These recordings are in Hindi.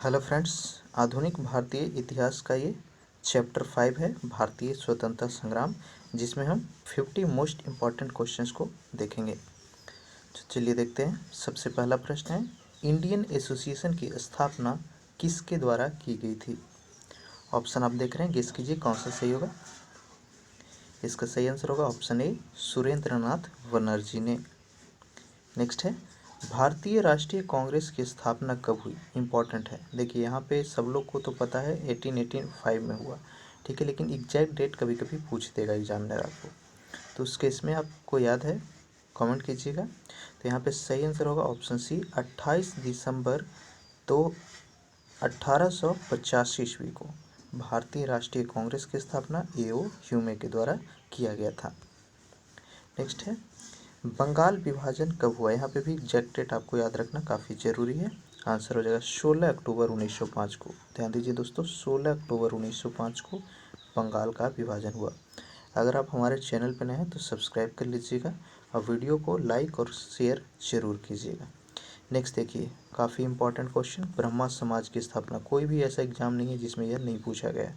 हेलो फ्रेंड्स, आधुनिक भारतीय इतिहास का ये चैप्टर 5 है, भारतीय स्वतंत्रता संग्राम, जिसमें हम 50 मोस्ट इम्पॉर्टेंट क्वेश्चंस को देखेंगे। तो चलिए देखते हैं। सबसे पहला प्रश्न है, इंडियन एसोसिएशन की स्थापना किसके द्वारा की गई थी? ऑप्शन आप देख रहे हैं, गेस कीजिए कौन सा सही होगा। इसका सही आंसर होगा ऑप्शन ए, सुरेंद्रनाथ बनर्जी ने। नेक्स्ट है, भारतीय राष्ट्रीय कांग्रेस की स्थापना कब हुई? इम्पॉर्टेंट है। देखिए यहाँ पे सब लोग को तो पता है 1885 में हुआ, ठीक है, लेकिन एग्जैक्ट डेट कभी कभी पूछ देगा एग्जामिनर आपको, तो उस केस में आपको याद है कमेंट कीजिएगा। तो यहाँ पे सही आंसर होगा ऑप्शन सी, 28 दिसंबर तो 1885 ईस्वी को भारतीय राष्ट्रीय कांग्रेस की स्थापना ए.ओ. ह्यूमे के द्वारा किया गया था। नेक्स्ट है, बंगाल विभाजन कब हुआ? यहाँ पे भी एग्जैक्ट डेट आपको याद रखना काफ़ी ज़रूरी है। आंसर हो जाएगा 16 अक्टूबर 1905 को। ध्यान दीजिए दोस्तों, 16 अक्टूबर 1905 को बंगाल का विभाजन हुआ। अगर आप हमारे चैनल पर नए हैं तो सब्सक्राइब कर लीजिएगा और वीडियो को लाइक और शेयर जरूर कीजिएगा। नेक्स्ट देखिए, काफ़ी इंपॉर्टेंट क्वेश्चन, ब्रह्मा समाज की स्थापना। कोई भी ऐसा एग्जाम नहीं है जिसमें यह नहीं पूछा गया है।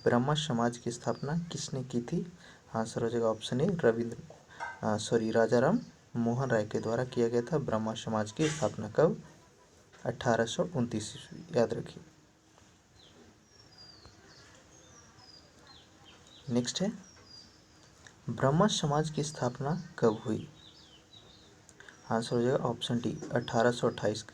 ब्रह्मा समाज की स्थापना किसने की थी? आंसर हो जाएगा ऑप्शन ए, राजा राम मोहन राय के द्वारा किया गया था। ब्रह्मा समाज की स्थापना कब? 1829 ईस्वी, याद रखिए। नेक्स्ट है, ब्रह्मा समाज की स्थापना कब हुई? आंसर हो जाएगा ऑप्शन डी, 1828।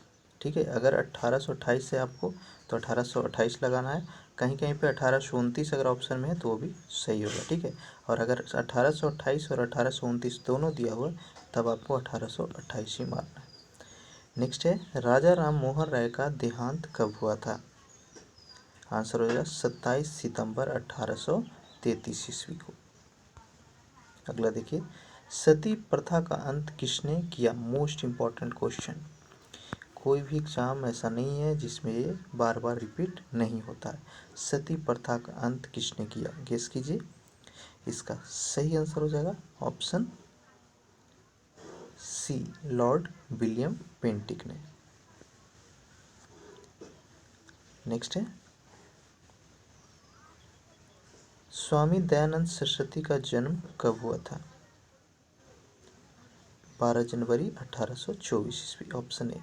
ठीक है, अगर 1828 से आपको तो 1828 लगाना है। कहीं कहीं पे 1829 अगर ऑप्शन में है तो वो भी सही होगा, ठीक है। और अगर 1828 और 1829 दोनों दिया हुआ तब आपको 1828 ही मारना है। नेक्स्ट है, राजा राम मोहन राय का देहांत कब हुआ था? आंसर हो जाएगा 27 सितंबर 1833 ईस्वी को। अगला देखिए, सती प्रथा का अंत किसने किया? Most important question. कोई भी एग्जाम ऐसा नहीं है जिसमें ये बार बार रिपीट नहीं होता है। सती प्रथा का अंत किसने किया? गेस कीजिए। इसका सही आंसर हो जाएगा ऑप्शन सी, लॉर्ड विलियम पेंटिक ने। नेक्स्ट है, स्वामी दयानंद सरस्वती का जन्म कब हुआ था? 12 जनवरी 1824 ईस्वी, ऑप्शन ए।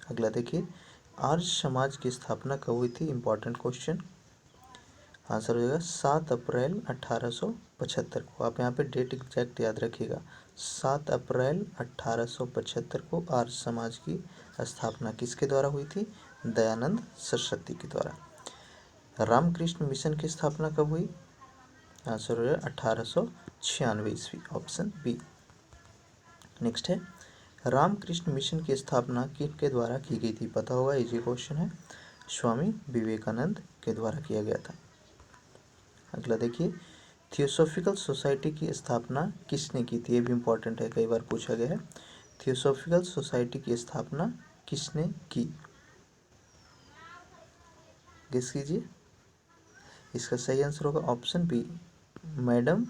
अगला देखिए, आर्य समाज की स्थापना कब हुई थी? Important question. आंसर हो जाएगा 7 अप्रैल 1875 को। आप यहाँ पे डेट एग्जैक्ट याद रखिएगा। 7 अप्रैल 1875 को आर्य समाज की स्थापना किसके द्वारा हुई थी? दयानंद सरस्वती के द्वारा। रामकृष्ण मिशन की स्थापना कब हुई? आंसर हो जाएगा 1896 ईस्वी, ऑप्शन बी। नेक्स्ट है, रामकृष्ण मिशन की स्थापना किसके द्वारा की गई थी? पता होगा, इजी क्वेश्चन है। स्वामी विवेकानंद के द्वारा किया गया था। अगला देखिए, थियोसॉफिकल सोसाइटी की स्थापना किसने की थी? ये भी इम्पोर्टेंट है, कई बार पूछा गया है। थियोसॉफिकल सोसाइटी की स्थापना किसने की? गेस कीजिए। इसका सही आंसर होगा ऑप्शन बी, मैडम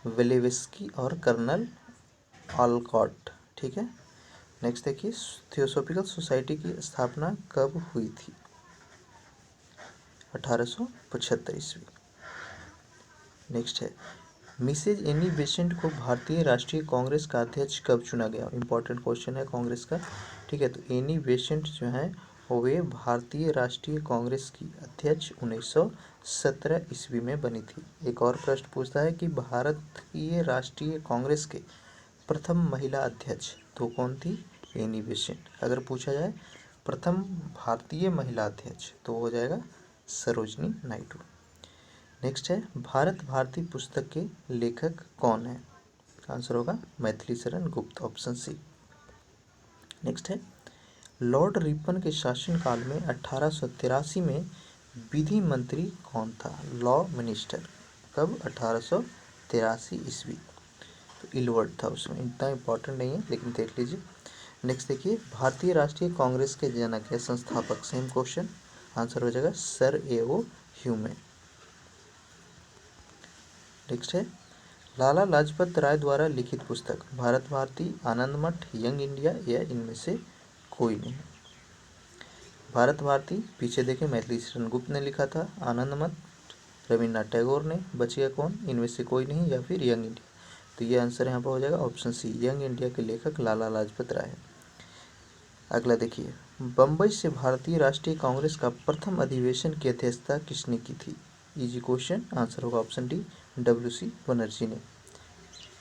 वेलेविस्की और कर्नल ऑलकॉट, ठीक है। नेक्स्ट देखिए, थियोसॉफिकल सोसाइटी की स्थापना कब हुई थी? 1875 ईस्वी। नेक्स्ट है, मिसेज एनी बेसेंट को भारतीय राष्ट्रीय कांग्रेस का अध्यक्ष कब चुना गया? इंपॉर्टेंट क्वेश्चन है कांग्रेस का, ठीक है। तो एनी बेसेंट जो है वे भारतीय राष्ट्रीय कांग्रेस की अध्यक्ष 1917 ईस्वी में बनी थी। एक और प्रश्न पूछता है कि भारतीय राष्ट्रीय कांग्रेस के प्रथम महिला अध्यक्ष तो कौन थी? Annie Besant. अगर पूछा जाए प्रथम भारतीय महिला अध्यक्ष तो हो जाएगा सरोजनी नायडू। नेक्स्ट है, भारत भारती पुस्तक के लेखक कौन है? आंसर होगा Maithili Sharan Gupt, option C. Next है, लॉर्ड रिपन के शासनकाल में 1883 में विधि मंत्री कौन था? Law minister. कब? 1883 ईस्वी। तो इलवर्ड था उसमें, इतना इंपॉर्टेंट नहीं है लेकिन देख लीजिए। नेक्स्ट देखिए, भारतीय राष्ट्रीय कांग्रेस के जनक या संस्थापक, सेम क्वेश्चन। आंसर हो जाएगा सर ए.ओ. ह्यूमे। नेक्स्ट है, लाला लाजपत राय द्वारा लिखित पुस्तक भारत भारती, आनंद मठ, यंग इंडिया या इनमें से कोई नहीं? भारत भारती, पीछे देखें मैथिली शरण गुप्त ने लिखा था। आनंदमठ रविन्द्रनाथ टैगोर ने। बचिया कौन, इनमें से कोई नहीं, या फिर यंग इंडिया। तो ये आंसर यहाँ पर हो जाएगा ऑप्शन सी, यंग इंडिया के लेखक लाला लाजपत राय है। अगला देखिए, बम्बई से भारतीय राष्ट्रीय कांग्रेस का प्रथम अधिवेशन की अध्यक्षता किसने की थी? इजी क्वेश्चन, आंसर होगा ऑप्शन डी, WC बनर्जी ने।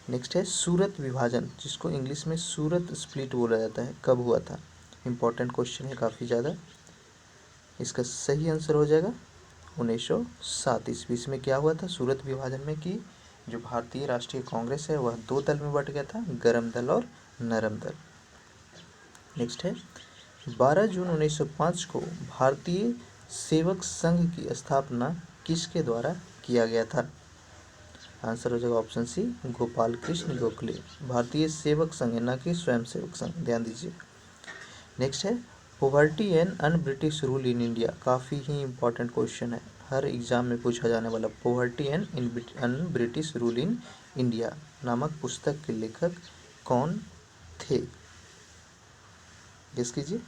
नेक्स्ट है सूरत विभाजन, जिसको इंग्लिश में सूरत स्प्लिट बोला जाता है, कब हुआ था? इंपॉर्टेंट क्वेश्चन है काफ़ी ज़्यादा। इसका सही आंसर हो जाएगा 1907 ईस्वी में। क्या हुआ था सूरत विभाजन में कि जो भारतीय राष्ट्रीय कांग्रेस है वह दो दल में बट गया था, गर्म दल और नरम दल। नेक्स्ट है 12 जून 1905 को भारतीय सेवक संघ की स्थापना किसके द्वारा किया गया था? आंसर हो जाएगा ऑप्शन सी, गोपाल कृष्ण गोखले। भारतीय सेवक संघ है, ना कि स्वयं सेवक संघ, ध्यान दीजिए। नेक्स्ट है poverty and un British rule in India, काफ़ी ही इंपॉर्टेंट क्वेश्चन है, हर एग्जाम में पूछा जाने वाला। Poverty and un British rule in India नामक पुस्तक के लेखक कौन थे? गेस कीजिए।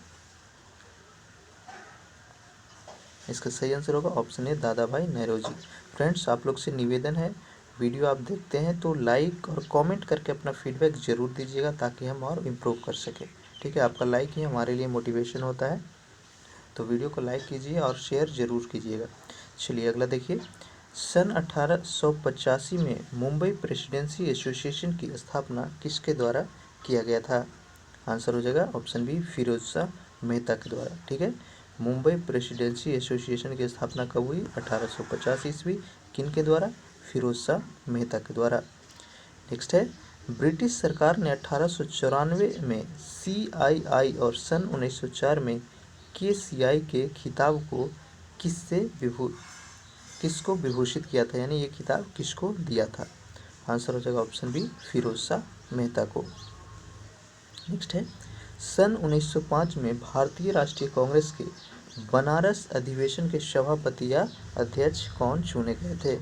इसका सही आंसर होगा ऑप्शन ए, दादा भाई नौरोजी। फ्रेंड्स, आप लोग से निवेदन है, वीडियो आप देखते हैं तो लाइक और कमेंट करके अपना फीडबैक ज़रूर दीजिएगा ताकि हम और इम्प्रूव कर सकें। ठीक है, आपका लाइक ही हमारे लिए मोटिवेशन होता है, तो वीडियो को लाइक कीजिए और शेयर ज़रूर कीजिएगा। चलिए अगला देखिए, सन 1885 में मुंबई प्रेसिडेंसी एसोसिएशन की स्थापना किसके द्वारा किया गया था? आंसर हो जाएगा ऑप्शन बी, फिरोज शाह मेहता के द्वारा। ठीक है, मुंबई प्रेसिडेंसी एसोसिएशन की स्थापना कब हुई? 1850 ईस्वी। किन के द्वारा? फिरोज शाह मेहता के द्वारा। नेक्स्ट है ब्रिटिश सरकार ने 1894 में CII और सन 1904 में KCI के खिताब को किसको विभूषित किया था, यानी ये खिताब किसको दिया था? आंसर हो जाएगा ऑप्शन बी, फिरोज शाह मेहता को। नेक्स्ट है सन 1905 में भारतीय राष्ट्रीय कांग्रेस के बनारस अधिवेशन के सभापति या अध्यक्ष कौन चुने गए थे?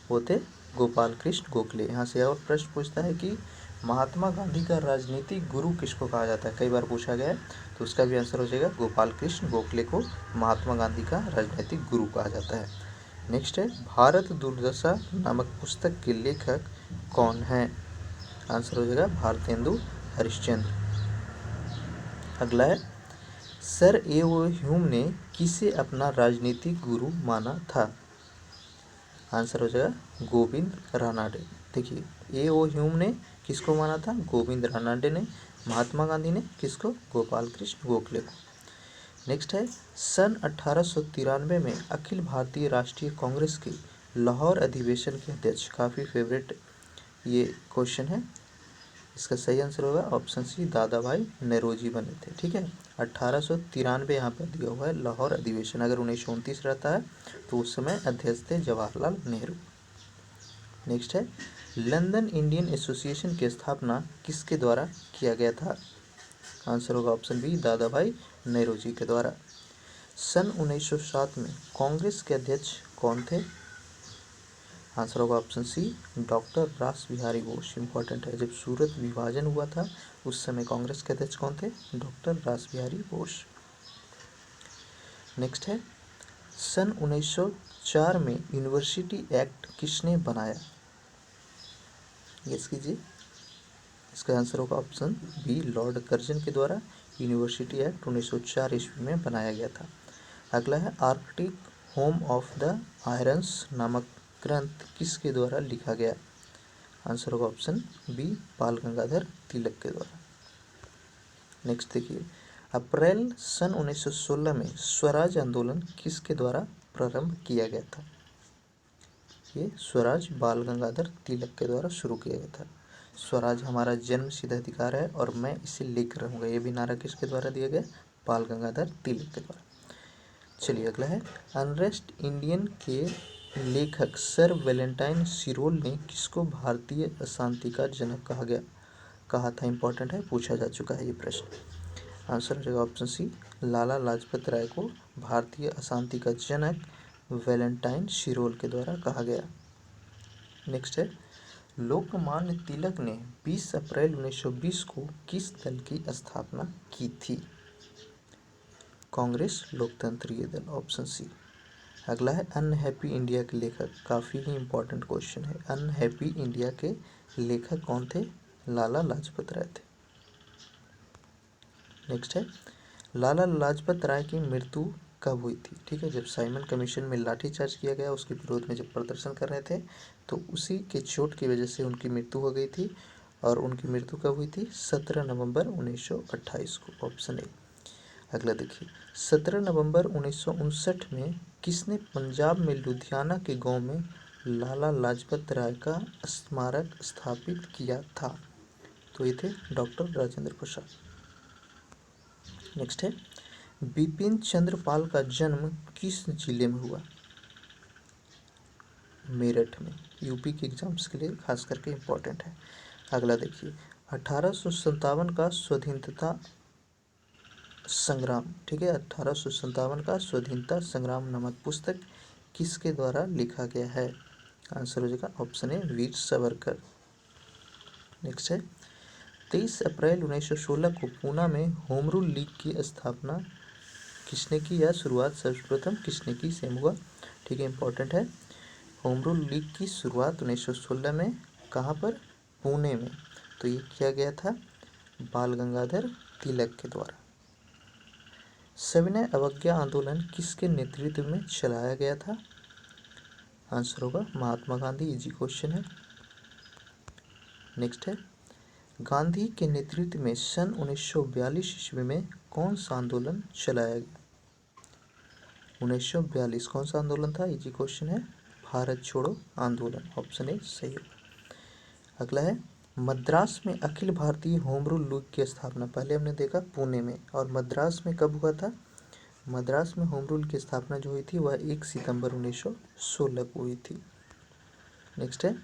वो थे गोपाल कृष्ण गोखले। यहाँ से और प्रश्न पूछता है कि महात्मा गांधी का राजनीतिक गुरु किसको कहा जाता है, कई बार पूछा गया है, तो उसका भी आंसर हो जाएगा गोपाल कृष्ण गोखले को महात्मा गांधी का राजनीतिक गुरु कहा जाता है। नेक्स्ट है भारत दुर्दशा नामक पुस्तक के लेखक कौन हैं? आंसर हो जाएगा भारतेंदु हरिश्चंद्र। अगला है सर ए.ओ. ह्यूम ने किसे अपना राजनीतिक गुरु माना था? आंसर हो जाएगा गोविंद रानाडे। देखिए, ए.ओ. ह्यूम ने किसको माना था? गोविंद रानाडे ने। महात्मा गांधी ने किसको? गोपाल कृष्ण गोखले को। नेक्स्ट है सन 1893 में अखिल भारतीय राष्ट्रीय कांग्रेस के लाहौर अधिवेशन के अध्यक्ष, काफ़ी फेवरेट ये क्वेश्चन है, इसका सही आंसर होगा ऑप्शन सी, दादा भाई नौरोजी बने थे। ठीक है, 1893 यहाँ पर दिया हुआ है लाहौर अधिवेशन। अगर 1929 रहता है तो उस समय अध्यक्ष थे जवाहरलाल नेहरू। नेक्स्ट है लंदन इंडियन एसोसिएशन की स्थापना किसके द्वारा किया गया था? आंसर होगा ऑप्शन बी, दादा भाई नौरोजी के द्वारा। सन 1907 में कांग्रेस के अध्यक्ष कौन थे? आंसर होगा ऑप्शन सी, डॉक्टर रास बिहारी बोस। इंपॉर्टेंट है, जब सूरत विभाजन हुआ था उस समय कांग्रेस के अध्यक्ष कौन थे? डॉक्टर रास बिहारी बोस। नेक्स्ट है सन 1904 में यूनिवर्सिटी एक्ट किसने बनाया? गेस कीजिए। इसका आंसर होगा ऑप्शन बी, लॉर्ड कर्जन के द्वारा यूनिवर्सिटी एक्ट 1904 ईस्वी में बनाया गया था। अगला है Arctic home of the irons नामक ग्रंथ किसके द्वारा लिखा गया? आंसर होगा ऑप्शन बी, बाल गंगाधर तिलक के द्वारा। नेक्स्ट देखिए, अप्रैल सन 1916 में स्वराज आंदोलन किसके द्वारा प्रारंभ किया गया था? ये स्वराज बाल गंगाधर तिलक के द्वारा शुरू किया गया था। स्वराज हमारा जन्म सिद्ध अधिकार है और मैं इसे लेकर रहूँगा, ये भी नारा किसके द्वारा दिया गया? बाल गंगाधर तिलक के द्वारा। चलिए अगला है अनरेस्ट इंडियन के लेखक सर वैलेंटाइन सिरोल ने किसको भारतीय अशांति का जनक कहा था? इंपॉर्टेंट है, पूछा जा चुका है ये प्रश्न। आंसर हो जाएगा ऑप्शन सी, लाला लाजपत राय को भारतीय अशांति का जनक वैलेंटाइन सिरोल के द्वारा कहा गया। नेक्स्ट है लोकमान्य तिलक ने 20 अप्रैल 1920 को किस दल की स्थापना की थी? कांग्रेस लोकतंत्रीय दल, ऑप्शन सी। अगला है अनहैप्पी इंडिया के लेखक, काफ़ी ही इम्पोर्टेंट क्वेश्चन है। अनहैप्पी इंडिया के लेखक कौन थे? लाला लाजपत राय थे। नेक्स्ट है लाला लाजपत राय की मृत्यु कब हुई थी? ठीक है, जब साइमन कमीशन में लाठीचार्ज किया गया, उसके विरोध में जब प्रदर्शन कर रहे थे तो उसी के चोट की वजह से उनकी मृत्यु हो गई थी। और उनकी मृत्यु कब हुई थी? 17 नवंबर 1928 को, ऑप्शन ए। अगला देखिए, 17 नवंबर 1959 में किसने पंजाब में लुधियाना के गांव में लाला लाजपत राय का स्मारक स्थापित किया था? तो ये थे डॉक्टर राजेंद्र प्रसाद। नेक्स्ट है बिपिन चंद्र पाल का जन्म किस जिले में हुआ? मेरठ में। यूपी के एग्जाम्स के लिए खास करके इम्पोर्टेंट है। अगला देखिए, 1857 का स्वाधीनता संग्राम, ठीक है, 1857 का स्वाधीनता संग्राम नामक पुस्तक किसके द्वारा लिखा गया है? आंसर हो जाएगा option A, Veer Savarkar. Next है 23 अप्रैल 1916 को पूना में होम रूल लीग की स्थापना किसने की या शुरुआत सर्वप्रथम किसने की? सेम हुआ, ठीक है, इंपॉर्टेंट है। होम रूल लीग की शुरुआत 1916 में कहाँ पर? पुणे में। तो ये किया गया था बाल गंगाधर तिलक के द्वारा। सविनय अवज्ञा आंदोलन किसके नेतृत्व में चलाया गया था? आंसर होगा महात्मा गांधी, इजी क्वेश्चन है। नेक्स्ट है गांधी के नेतृत्व में सन 1942 ईस्वी में कौन सा आंदोलन चलाया गया? 1942 कौन सा आंदोलन था? इजी क्वेश्चन है, भारत छोड़ो आंदोलन, ऑप्शन ए सही होगा। अगला है मद्रास में Akhil Bharatiya home rule league की स्थापना, पहले हमने देखा पुणे में, और मद्रास में कब हुआ था? मद्रास में होम रूल की स्थापना जो हुई थी वह 1 सितंबर 1916 को हुई थी। नेक्स्ट है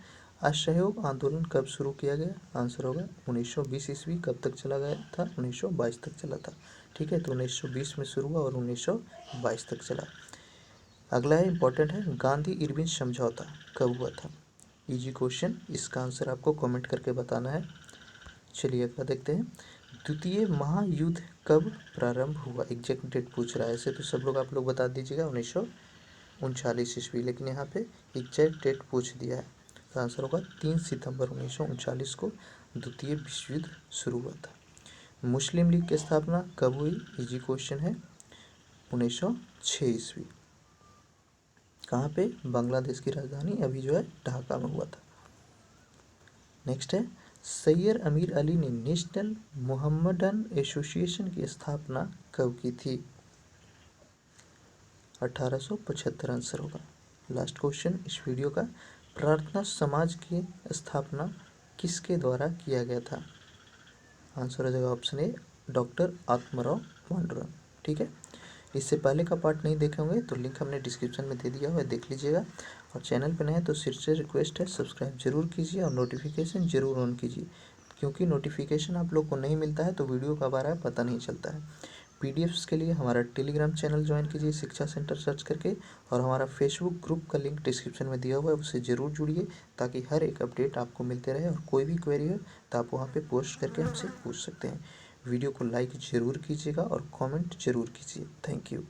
असहयोग आंदोलन कब शुरू किया गया? आंसर होगा 1920 ईस्वी। कब तक चला गया था? 1922 तक चला था, ठीक है, तो 1920 में शुरू हुआ और 1922 तक चला। अगला है इंपॉर्टेंट है गांधी इरविन समझौता कब हुआ था? इजी क्वेश्चन, इसका आंसर आपको कमेंट करके बताना है। चलिए अगला देखते हैं द्वितीय महायुद्ध कब प्रारंभ हुआ? एग्जैक्ट डेट पूछ रहा है, ऐसे तो सब लोग आप लोग बता दीजिएगा 1939 ईस्वी, लेकिन यहाँ पे एग्जैक्ट डेट पूछ दिया है। तो आंसर होगा 3 सितंबर 1939 को द्वितीय विश्व युद्ध शुरू हुआ था। मुस्लिम लीग की स्थापना कब हुई? इजी क्वेश्चन है, 1906 ईस्वी। कहाँ पे? बांग्लादेश की राजधानी अभी जो है ढाका में हुआ था। नेक्स्ट है सैयद अमीर अली ने नेशनल मोहम्मडन एसोसिएशन की स्थापना कब की थी? 1875 आंसर होगा। लास्ट क्वेश्चन इस वीडियो का, प्रार्थना समाज की स्थापना किसके द्वारा किया गया था? आंसर हो जाएगा ऑप्शन ए, डॉक्टर आत्माराव पांडुरंग, ठीक है। इससे पहले का पार्ट नहीं देखे होंगे तो लिंक हमने डिस्क्रिप्शन में दे दिया हुआ है, देख लीजिएगा। और चैनल पर नए हैं तो सिर से रिक्वेस्ट है सब्सक्राइब जरूर कीजिए और नोटिफिकेशन जरूर ऑन कीजिए, क्योंकि नोटिफिकेशन आप लोग को नहीं मिलता है तो वीडियो कब आ रहा है पता नहीं चलता है। पीडीएफ्स के लिए हमारा टेलीग्राम चैनल ज्वाइन कीजिए शिक्षा सेंटर सर्च करके, और हमारा फेसबुक ग्रुप का लिंक डिस्क्रिप्शन में दिया हुआ है, उससे ज़रूर जुड़िए ताकि हर एक अपडेट आपको मिलते रहे। और कोई भी क्वेरी हो तो आप वहाँ पे पोस्ट करके हमसे पूछ सकते हैं। वीडियो को लाइक ज़रूर कीजिएगा और कमेंट ज़रूर कीजिए। Thank you.